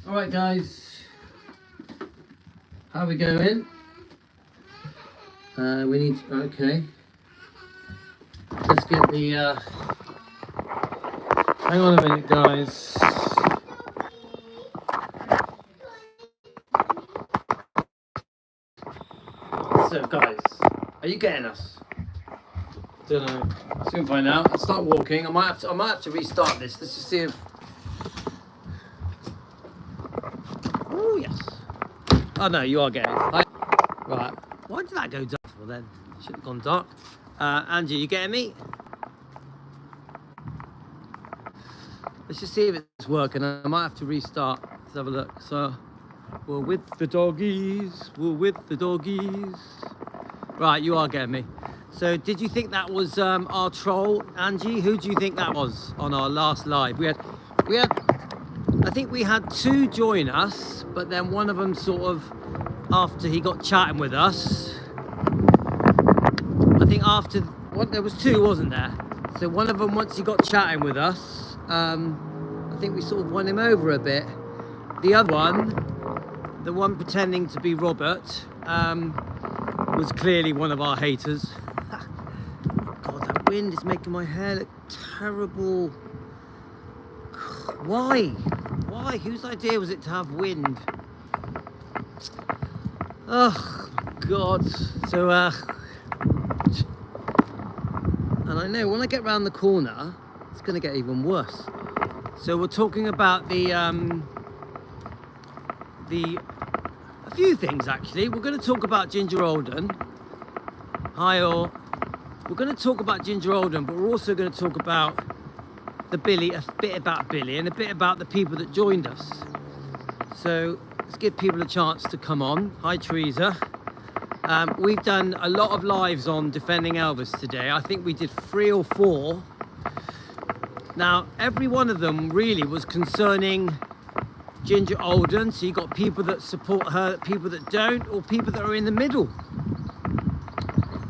Alright guys, how are we going? We need to, okay. Let's get the, hang on a minute guys. So guys, are you getting us? Don't know, soon find out. Let's start walking. I might have to restart this. Let's just see if, oh yes. Oh no, you are getting it. Right, why did that go dark for then? Should have gone dark. Angie, you getting me? Let's just see if it's working. I might have to restart. Let's have a look. So, we're with the doggies. We're with the doggies. Right, you are getting me. So, did you think that was our troll, Angie? Who do you think that was on our last live? We had. I think we had two join us, but then one of them sort of, after he got chatting with us. I think after, what, there was two, wasn't there? So one of them, once he got chatting with us, I think we sort of won him over a bit. The other one, the one pretending to be Robert, was clearly one of our haters. God, that wind is making my hair look terrible. Why? Why? Whose idea was it to have wind? Oh, God. So, and I know when I get round the corner, it's going to get even worse. So we're talking about a few things actually. We're going to talk about Ginger Alden. Hi all. We're going to talk about Ginger Alden, but we're also going to talk about a bit about Billy and a bit about the people that joined us. So let's give people a chance to come on. Hi Teresa. We've done a lot of lives on defending Elvis today. I think we did 3 or 4. Now, every one of them really was concerning Ginger Alden. So you got people that support her, people that don't, or people that are in the middle.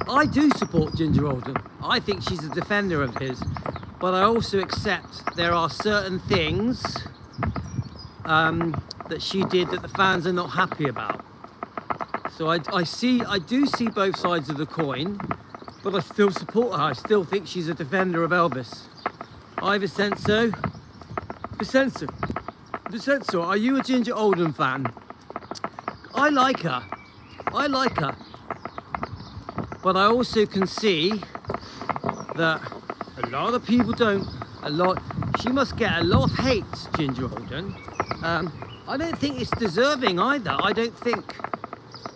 I do support Ginger Alden. I think she's a defender of his, but I also accept there are certain things that she did that the fans are not happy about. So I do see both sides of the coin, but I still support her. I still think she's a defender of Elvis. Hi Vincenzo. Vincenzo, are you a Ginger Alden fan? I like her. But I also can see that a lot of people don't. She must get a lot of hate, Ginger Alden. I don't think it's deserving either. I don't think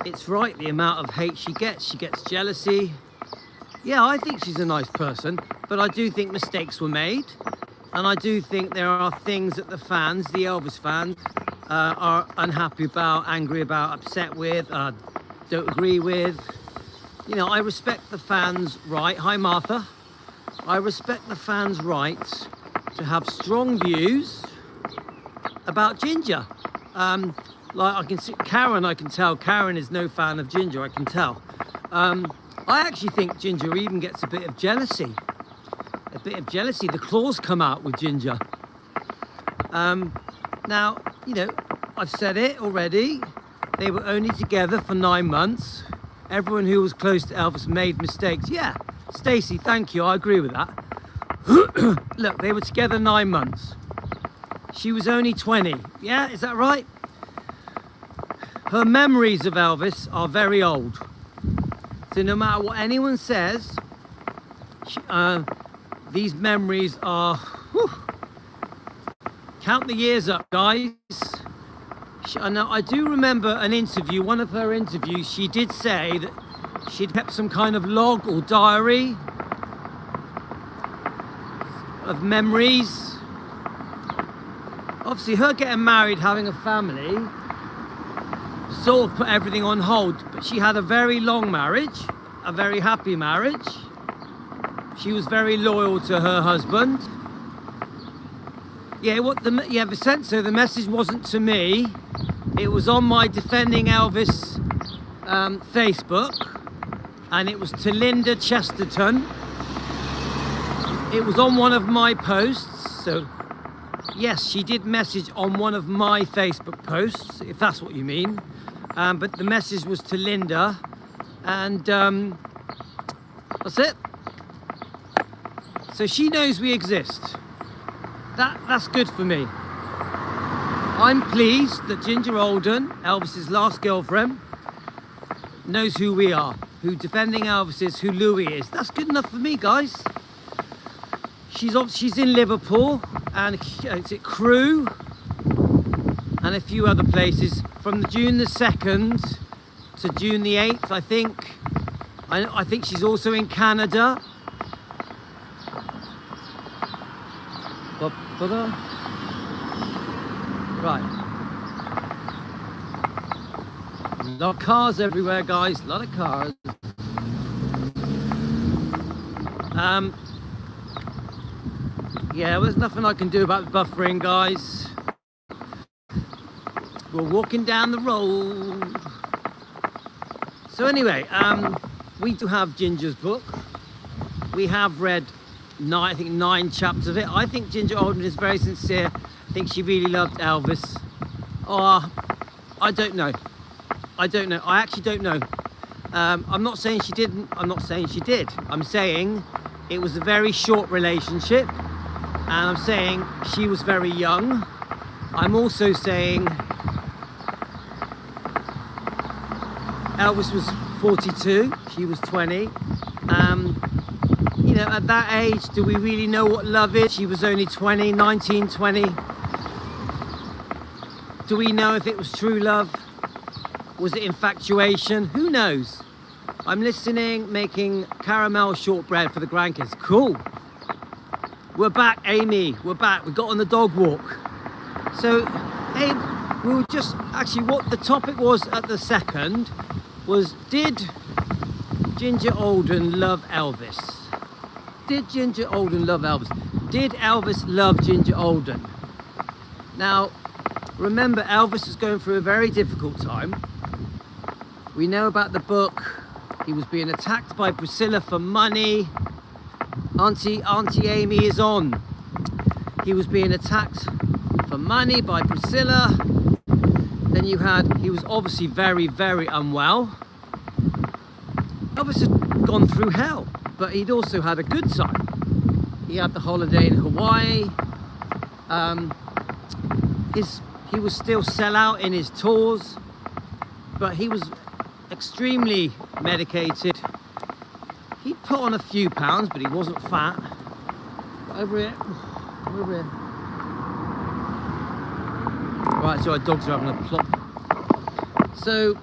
it's right, the amount of hate she gets. She gets jealousy. Yeah, I think she's a nice person, but I do think mistakes were made. And I do think there are things that the fans, the Elvis fans, are unhappy about, angry about, upset with, don't agree with. You know, I respect the fans' right. Hi, Martha. I respect the fans' right to have strong views about Ginger. Like I can see Karen, I can tell Karen is no fan of Ginger, I can tell. I actually think Ginger even gets a bit of jealousy. The claws come out with Ginger. Now, you know, I've said it already. They were only together for 9 months. Everyone who was close to Elvis made mistakes. Yeah, Stacey, thank you. I agree with that. Look, they were together 9 months. She was only 20. Yeah, is that right? Her memories of Elvis are very old. So no matter what anyone says, these memories are... Whew, count the years up, guys. Now, I do remember an interview, one of her interviews, she did say that she'd kept some kind of log or diary of memories. Obviously, her getting married, having a family, sort of put everything on hold, but she had a very long marriage, a very happy marriage. She was very loyal to her husband. Yeah, Vincenzo, the message wasn't to me. It was on my Defending Elvis Facebook, and it was to Linda Chesterton. It was on one of my posts, so yes, she did message on one of my Facebook posts, if that's what you mean. But the message was to Linda, and that's it. So she knows we exist. That's good for me. I'm pleased that Ginger Alden, Elvis's last girlfriend, knows who we are, who Defending Elvis is, who Louis is. That's good enough for me, guys. She's in Liverpool, and it's at Crewe and a few other places from June the 2nd to June the 8th, I think. I think she's also in Canada. Right. A lot of cars everywhere, guys. A lot of cars. Yeah, well, there's nothing I can do about the buffering, guys. We're walking down the road. So anyway, we do have Ginger's book. We have read 9 chapters of it. I think Ginger Alden is very sincere. I think she really loved Elvis. Oh, I don't know. I actually don't know. I'm not saying she didn't. I'm not saying she did. I'm saying it was a very short relationship. And I'm saying she was very young. I'm also saying Elvis was 42, she was 20. You know, at that age, do we really know what love is? She was only 20, 19, 20. Do we know if it was true love? Was it infatuation? Who knows? I'm listening, making caramel shortbread for the grandkids. Cool. We're back, Amy. We're back. We got on the dog walk. So, hey, we were just actually what the topic was at the second was, did Ginger Alden love Elvis? Did Ginger Alden love Elvis? Did Elvis love Ginger Alden? Now, remember, Elvis was going through a very difficult time. We know about the book. He was being attacked by Priscilla for money. Auntie Amy is on. He was being attacked for money by Priscilla. Then he was obviously very, very unwell. Elvis had gone through hell, but he'd also had a good time. He had the holiday in Hawaii. He was still sell out in his tours, but he was extremely medicated. He put on a few pounds, but he wasn't fat. Over here. Right, so our dogs are having a plop. So,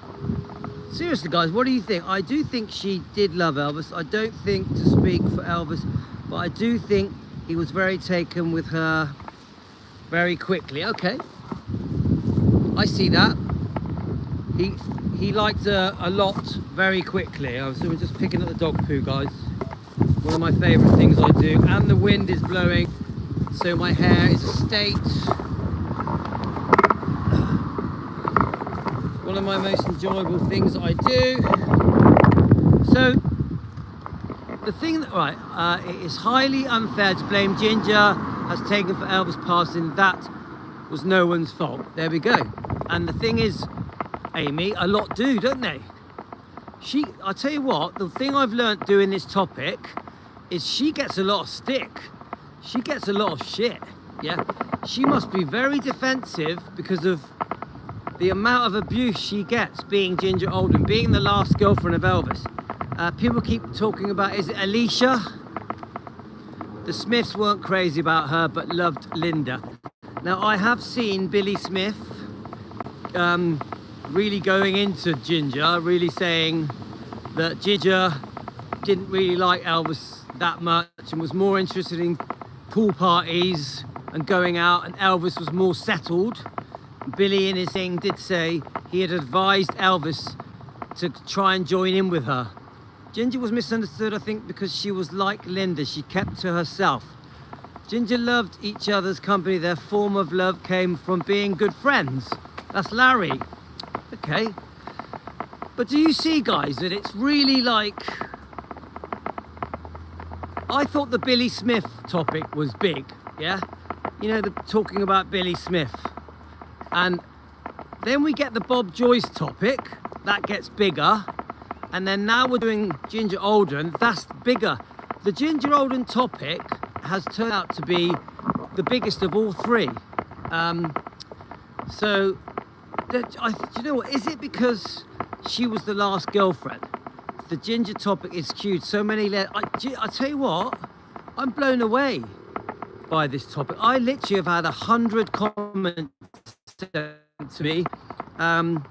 seriously guys, what do you think? I do think she did love Elvis. I don't think to speak for Elvis, but I do think he was very taken with her very quickly. Okay, I see that. He liked her a lot very quickly. So we're just picking up the dog poo, guys. One of my favourite things I do. And the wind is blowing, so my hair is a state. One of my most enjoyable things I do. So, the thing that, right, it is highly unfair to blame Ginger has taken for Elvis passing. That was no one's fault. There we go. And the thing is, Amy, a lot do, don't they? I'll tell you what, the thing I've learnt doing this topic is she gets a lot of stick. She gets a lot of shit, yeah? She must be very defensive because of the amount of abuse she gets being Ginger Alden, being the last girlfriend of Elvis. People keep talking about, is it Alicia? The Smiths weren't crazy about her, but loved Linda. Now, I have seen Billy Smith really going into Ginger, really saying that Ginger didn't really like Elvis that much and was more interested in pool parties and going out, and Elvis was more settled. Billy in his thing did say he had advised Elvis to try and join in with her. Ginger was misunderstood, I think, because she was like Linda. She kept to herself. Ginger loved each other's company. Their form of love came from being good friends. That's Larry. Okay. But do you see, guys, that it's really like... I thought the Billy Smith topic was big, yeah? you know, talking about Billy Smith. And then we get the Bob Joyce topic, that gets bigger. And then now we're doing Ginger Alden, that's bigger. The Ginger Alden topic has turned out to be the biggest of all three. So, do you know what, is it because she was the last girlfriend? The Ginger topic is skewed so many, I tell you what, I'm blown away by this topic. I literally have had 100 comments to me, and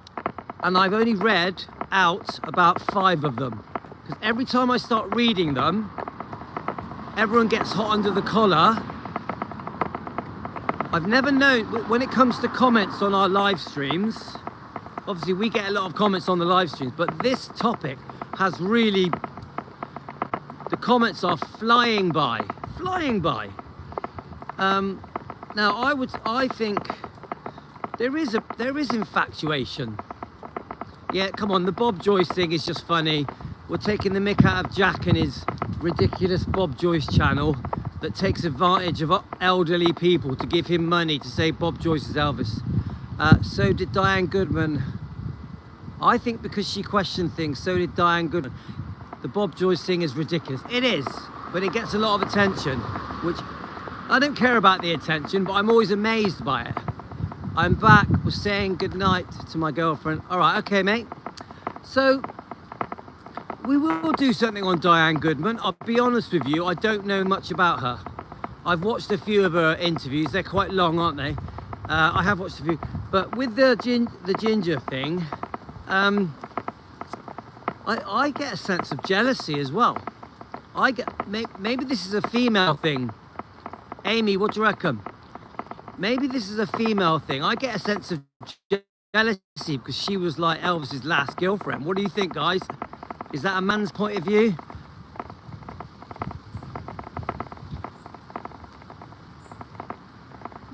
I've only read out about 5 of them. Because every time I start reading them, everyone gets hot under the collar. I've never known, when it comes to comments on our live streams, obviously we get a lot of comments on the live streams, but this topic has really, the comments are flying by. Now I think there is infatuation. Yeah, come on, the Bob Joyce thing is just funny. We're taking the mick out of Jack and his ridiculous Bob Joyce channel that takes advantage of elderly people to give him money to say Bob Joyce is Elvis. So did Diane Goodman. I think because she questioned things, so did Diane Goodman. The Bob Joyce thing is ridiculous. It is, but it gets a lot of attention, which I don't care about the attention, but I'm always amazed by it. I'm back, we're saying goodnight to my girlfriend. All right, okay, mate. So, we will do something on Diane Goodman. I'll be honest with you, I don't know much about her. I've watched a few of her interviews. They're quite long, aren't they? I have watched a few. But with the Ginger thing, I get a sense of jealousy as well. Maybe this is a female thing. Amy, what do you reckon? Maybe this is a female thing. I get a sense of jealousy because she was like Elvis's last girlfriend. What do you think, guys? Is that a man's point of view?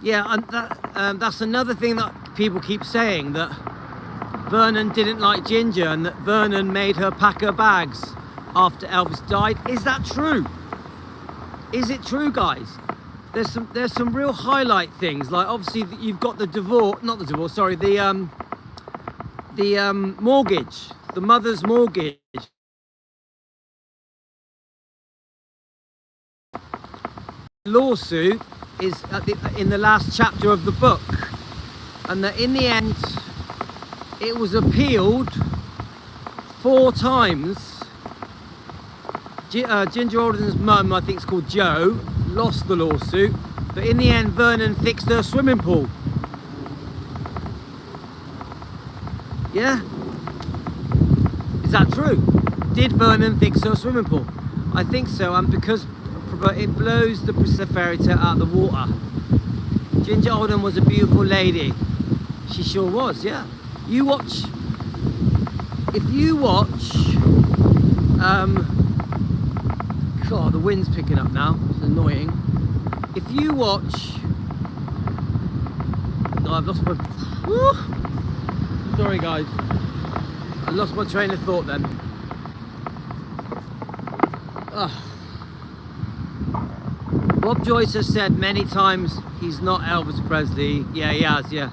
Yeah, and that's another thing that people keep saying, that Vernon didn't like Ginger and that Vernon made her pack her bags after Elvis died. Is that true? Is it true, guys? There's some real highlight things, like obviously you've got the mortgage, the mother's mortgage. Lawsuit is in the last chapter of the book, and that in the end it was appealed 4 times. Ginger Alden's mum, I think it's called Jo, lost the lawsuit, but in the end Vernon fixed her swimming pool. Yeah? Is that true? Did Vernon fix her swimming pool? I think so, and because it blows the fairy tale out of the water. Ginger Alden was a beautiful lady. She sure was, yeah. If you watch, God, the wind's picking up now, it's annoying. If you watch, I've lost my, sorry guys, I lost my train of thought then. Bob Joyce has said many times he's not Elvis Presley. Yeah, he has, yeah.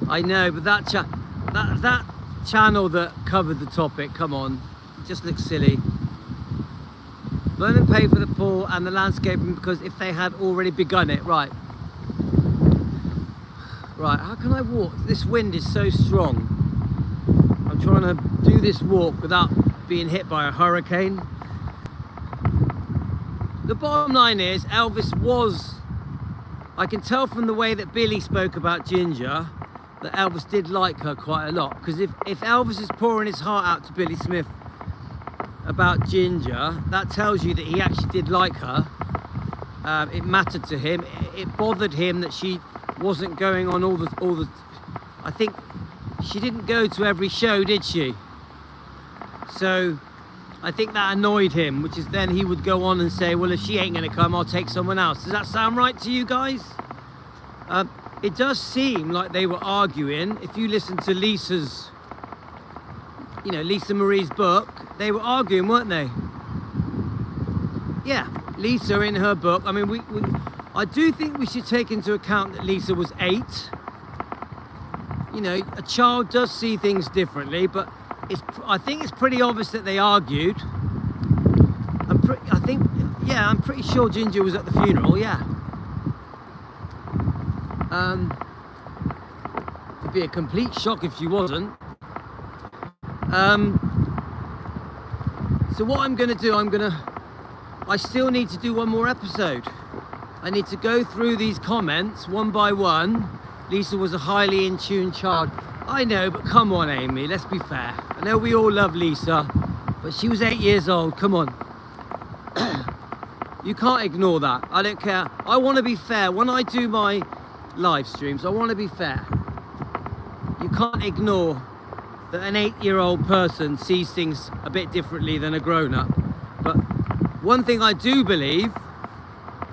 I know, but that channel that covered the topic, come on, it just looks silly. Vernon paid for the pool and the landscaping because if they had already begun it, right. Right, how can I walk? This wind is so strong. I'm trying to do this walk without being hit by a hurricane. The bottom line is, Elvis was, I can tell from the way that Billy spoke about Ginger, that Elvis did like her quite a lot. Because if Elvis is pouring his heart out to Billy Smith about Ginger, that tells you that he actually did like her. It mattered to him. It bothered him that she wasn't going on all the. I think she didn't go to every show, did she? So I think that annoyed him, which is then he would go on and say, well, if she ain't gonna come, I'll take someone else. Does that sound right to you guys? It does seem like they were arguing. If you listen to Lisa's, you know, Lisa Marie's book, they were arguing, weren't they? Yeah, Lisa in her book, I mean, I do think we should take into account that Lisa was 8. You know, a child does see things differently, but I think it's pretty obvious that they argued. I'm pretty sure Ginger was at the funeral, yeah. It'd be a complete shock if she wasn't. So what I'm gonna do, I still need to do one more episode. I need to go through these comments one by one. Lisa was a highly in tune child. I know, but come on, Amy, let's be fair. I know we all love Lisa, but she was 8 years old, come on. You can't ignore that. I don't care. I want to be fair. When I do my live streams, I want to be fair. You can't ignore that an 8-year-old person sees things a bit differently than a grown-up. But one thing I do believe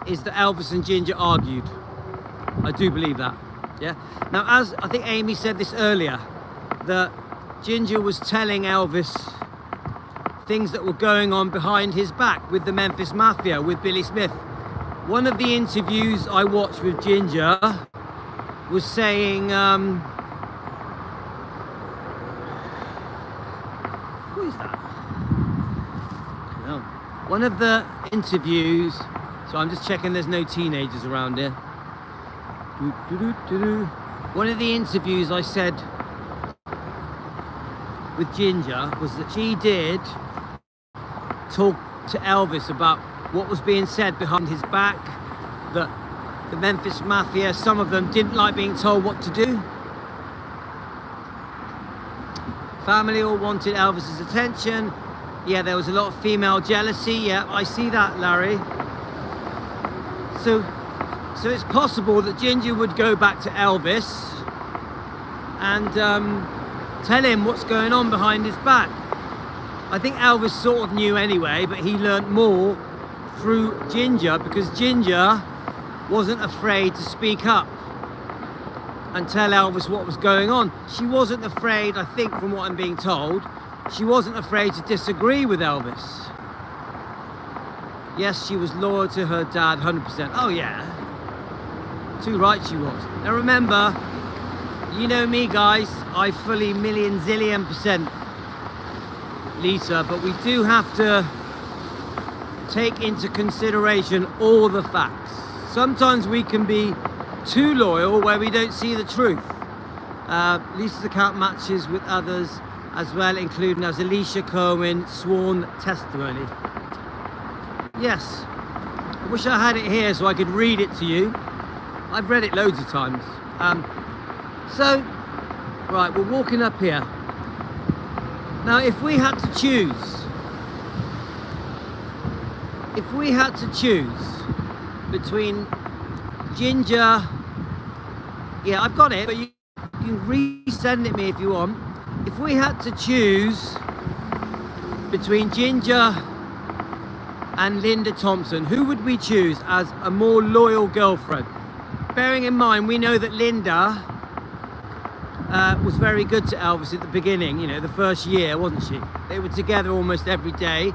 is that Elvis and Ginger argued. I do believe that. Yeah. Now, as I think Amy said this earlier, that Ginger was telling Elvis things that were going on behind his back with the Memphis Mafia, with Billy Smith. One of the interviews I watched with Ginger was saying, who is that? No. One of the interviews, so I'm just checking there's no teenagers around here. One of the interviews I said with Ginger was that she did talk to Elvis about what was being said behind his back, that the Memphis Mafia, some of them didn't like being told what to do. Family all wanted Elvis's attention. Yeah, there was a lot of female jealousy. Yeah, I see that, Larry. So it's possible that Ginger would go back to Elvis and tell him what's going on behind his back. I think Elvis sort of knew anyway, but he learnt more through Ginger, because Ginger wasn't afraid to speak up and tell Elvis what was going on. She wasn't afraid, I think, from what I'm being told, she wasn't afraid to disagree with Elvis. Yes, she was loyal to her dad, 100%. Oh yeah, too right she was. Now remember, you know me guys, I fully million zillion % Lisa, but we do have to take into consideration all the facts. Sometimes we can be too loyal where we don't see the truth. Lisa's account matches with others as well, including as Alicia Cohen sworn testimony. Yes, I wish I had it here so I could read it to you. I've read it loads of times. So, right, we're walking up here. Now, if we had to choose between Ginger, yeah, I've got it, but you can resend it me if you want. If we had to choose between Ginger and Linda Thompson, who would we choose as a more loyal girlfriend? Bearing in mind, we know that Linda was very good to Elvis at the beginning, you know, the first year, wasn't she? They were together almost every day.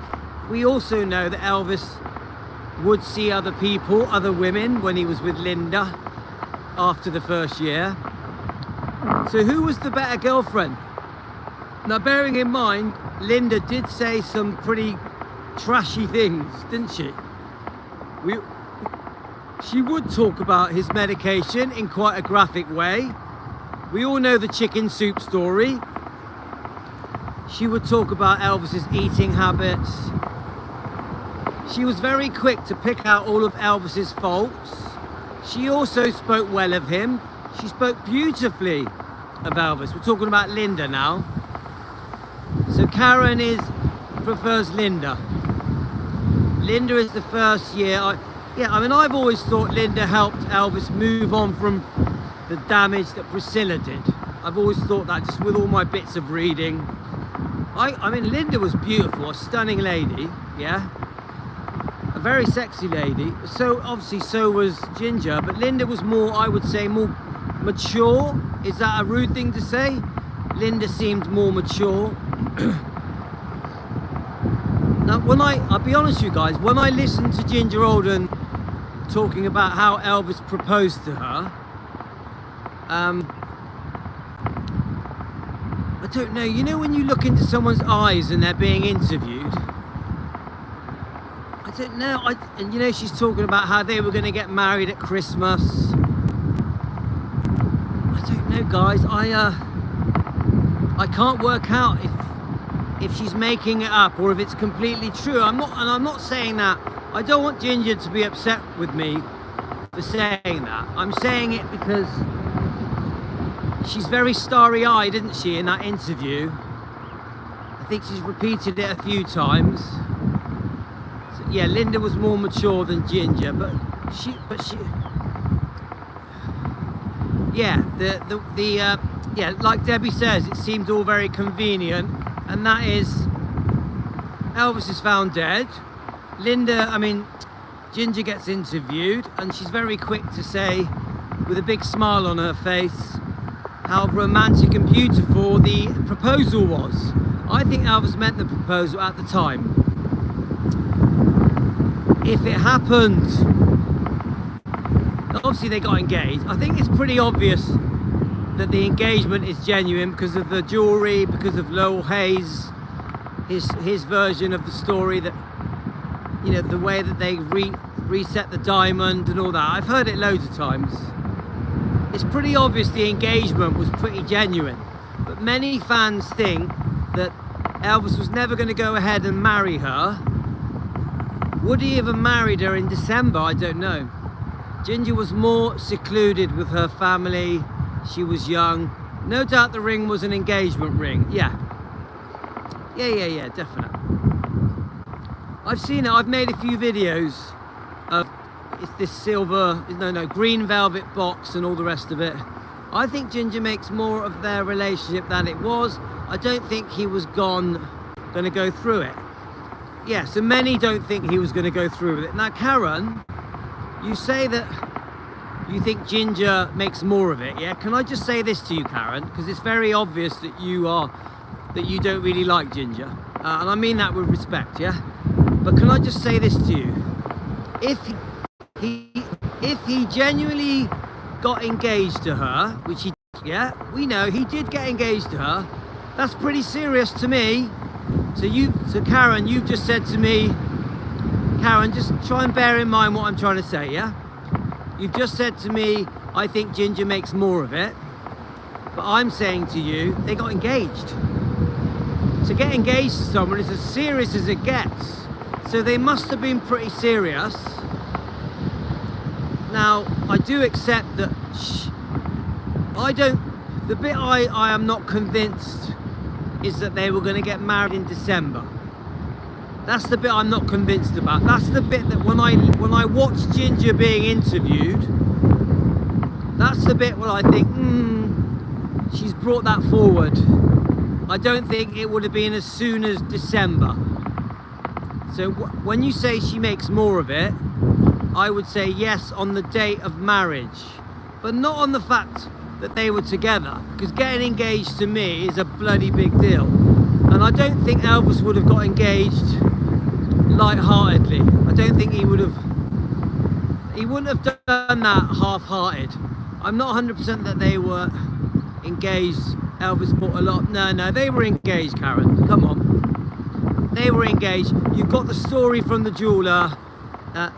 We also know that Elvis would see other people, other women, when he was with Linda after the first year. So who was the better girlfriend? Now, bearing in mind, Linda did say some pretty trashy things, didn't she? She would talk about his medication in quite a graphic way. We all know the chicken soup story. She would talk about Elvis's eating habits. She was very quick to pick out all of Elvis's faults. She also spoke well of him. She spoke beautifully of Elvis. We're talking about Linda now. So Karen prefers Linda. Linda is the first year. I mean, I've always thought Linda helped Elvis move on from the damage that Priscilla did. I've always thought that, just with all my bits of reading. I mean, Linda was beautiful, a stunning lady, yeah? A very sexy lady. So, obviously, so was Ginger, but Linda was more, I would say, more mature. Is that a rude thing to say? Linda seemed more mature. Now, I'll be honest with you guys, when I listened to Ginger Alden talking about how Elvis proposed to her. I don't know, you know when you look into someone's eyes and they're being interviewed? I don't know, and you know she's talking about how they were going to get married at Christmas. I don't know, guys, I can't work out if she's making it up or if it's completely true. I'm not saying that. I don't want Ginger to be upset with me for saying that. I'm saying it because she's very starry-eyed, isn't she, in that interview? I think she's repeated it a few times. So, yeah, Linda was more mature than Ginger, but she, yeah, yeah, like Debbie says, it seemed all very convenient, and that is, Elvis is found dead. Ginger gets interviewed, and she's very quick to say, with a big smile on her face, how romantic and beautiful the proposal was. I think Elvis meant the proposal at the time. If it happened, obviously they got engaged. I think it's pretty obvious that the engagement is genuine because of the jewelry, because of Lowell Hayes, his version of the story, that, you know, the way that they reset the diamond and all that. I've heard it loads of times. It's pretty obvious the engagement was pretty genuine, but many fans think that Elvis was never going to go ahead and marry her. Would he even married her in December? I don't know. Ginger was more secluded with her family. She was young. No doubt the ring was an engagement ring. Yeah, definitely. I've seen it. I've made a few videos of this green velvet box and all the rest of it. I think Ginger makes more of their relationship than it was. I don't think he was going to go through it. Yeah, so many don't think he was going to go through with it. Now, Karen, you say that you think Ginger makes more of it, yeah? Can I just say this to you, Karen? Because it's very obvious that you don't really like Ginger. And I mean that with respect, yeah? But can I just say this to you? If he genuinely got engaged to her, which he, yeah, we know he did get engaged to her, that's pretty serious to me. So Karen, you've just said to me, Karen, just try and bear in mind what I'm trying to say, yeah? You've just said to me, I think Ginger makes more of it, but I'm saying to you, they got engaged. To get engaged to someone is as serious as it gets. So they must have been pretty serious. Now, I do accept that the bit I am not convinced is that they were going to get married in December. That's the bit I'm not convinced about. That's the bit that when I watch Ginger being interviewed, that's the bit where I think, she's brought that forward. I don't think it would have been as soon as December. So when you say she makes more of it, I would say yes on the date of marriage, but not on the fact that they were together, because getting engaged to me is a bloody big deal. And I don't think Elvis would have got engaged light-heartedly. I don't think he wouldn't have done that half-hearted. I'm not 100% that they were engaged. Elvis bought a lot. No, they were engaged, Karen. Come on. They were engaged. You've got the story from the jeweler,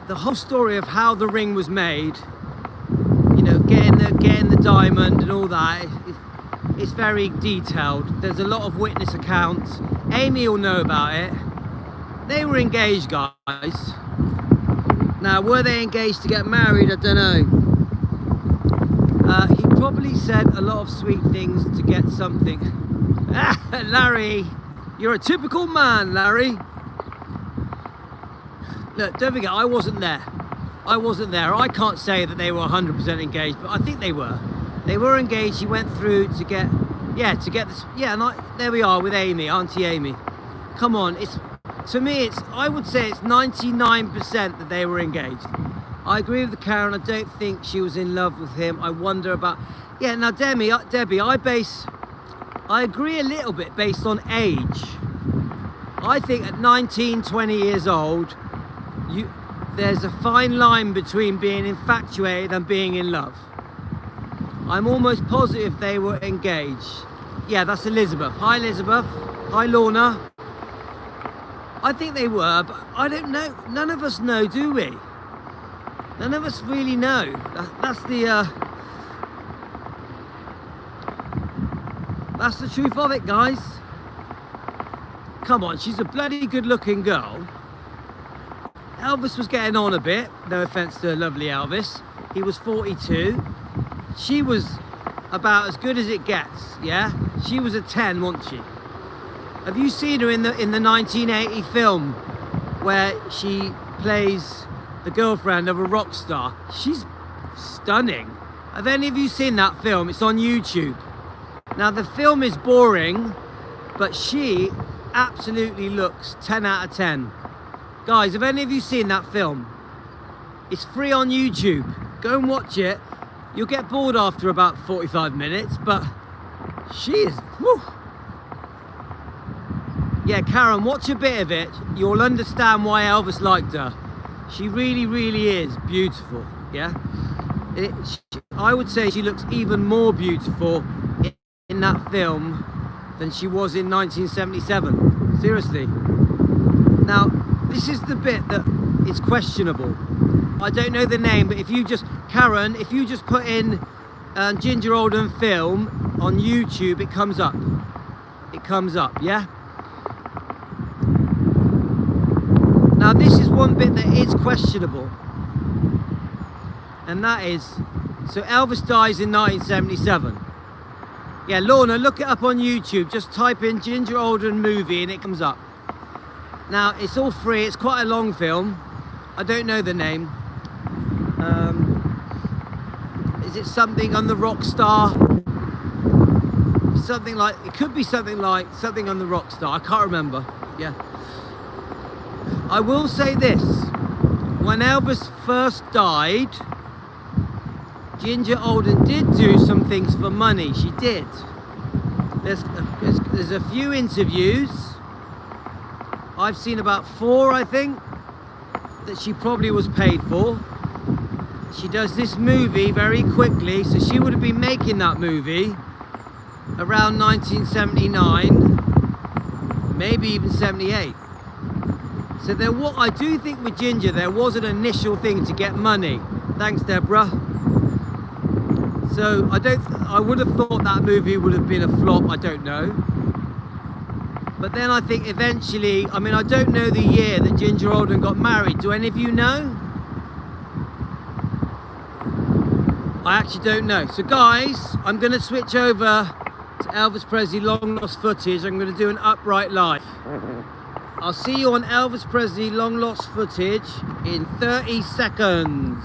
the whole story of how the ring was made. You know, getting the diamond and all that. It's very detailed. There's a lot of witness accounts. Amy will know about it. They were engaged, guys. Now, were they engaged to get married? I don't know. He probably said a lot of sweet things to get something. Larry, you're a typical man, Larry. Look, don't forget, I wasn't there. I can't say that they were 100% engaged, but I think they were. They were engaged. She went through to get this. Yeah, and there we are with Amy, Auntie Amy. Come on, I would say it's 99% that they were engaged. I agree with Karen. I don't think she was in love with him. I wonder about. Yeah, now Debbie, I agree a little bit based on age. I think at 19, 20 years old, there's a fine line between being infatuated and being in love. I'm almost positive they were engaged. Yeah, that's Elizabeth. Hi, Elizabeth. Hi, Lorna. I think they were, but I don't know. None of us know, do we? None of us really know. That's the truth of it, guys. Come on, she's a bloody good-looking girl. Elvis was getting on a bit. No offense to lovely Elvis. He was 42. She was about as good as it gets, yeah? She was a 10, wasn't she? Have you seen her in the 1980 film where she plays the girlfriend of a rock star? She's stunning. Have any of you seen that film? It's on YouTube. Now, the film is boring, but she absolutely looks 10 out of 10. Guys, have any of you seen that film? It's free on YouTube. Go and watch it. You'll get bored after about 45 minutes, but she is, whew. Yeah, Karen, watch a bit of it. You'll understand why Elvis liked her. She really, really is beautiful, yeah? I would say she looks even more beautiful in that film than she was in 1977. Seriously. Now, this is the bit that is questionable. I don't know the name, but if you just, Karen, if you just put in Ginger Alden film on YouTube, it comes up. It comes up, yeah? Now, this is one bit that is questionable. And that is, so Elvis dies in 1977. Yeah, Lorna, look it up on YouTube. Just type in Ginger Alden movie and it comes up. Now, it's all free. It's quite a long film. I don't know the name. Is it something on the rock star? Something like, it could be something like something on the rock star. I can't remember. Yeah. I will say this. When Elvis first died, Ginger Alden did do some things for money. She did. There's a few interviews. I've seen about 4, I think, that she probably was paid for. She does this movie very quickly, so she would have been making that movie around 1979, maybe even 78. So what I do think with Ginger, there was an initial thing to get money. Thanks, Deborah. So I would have thought that movie would have been a flop. I don't know. But then I think eventually, I mean, I don't know the year that Ginger Alden got married. Do any of you know? I actually don't know. So guys, I'm going to switch over to Elvis Presley long lost footage. I'm going to do an upright live. I'll see you on Elvis Presley long lost footage in 30 seconds.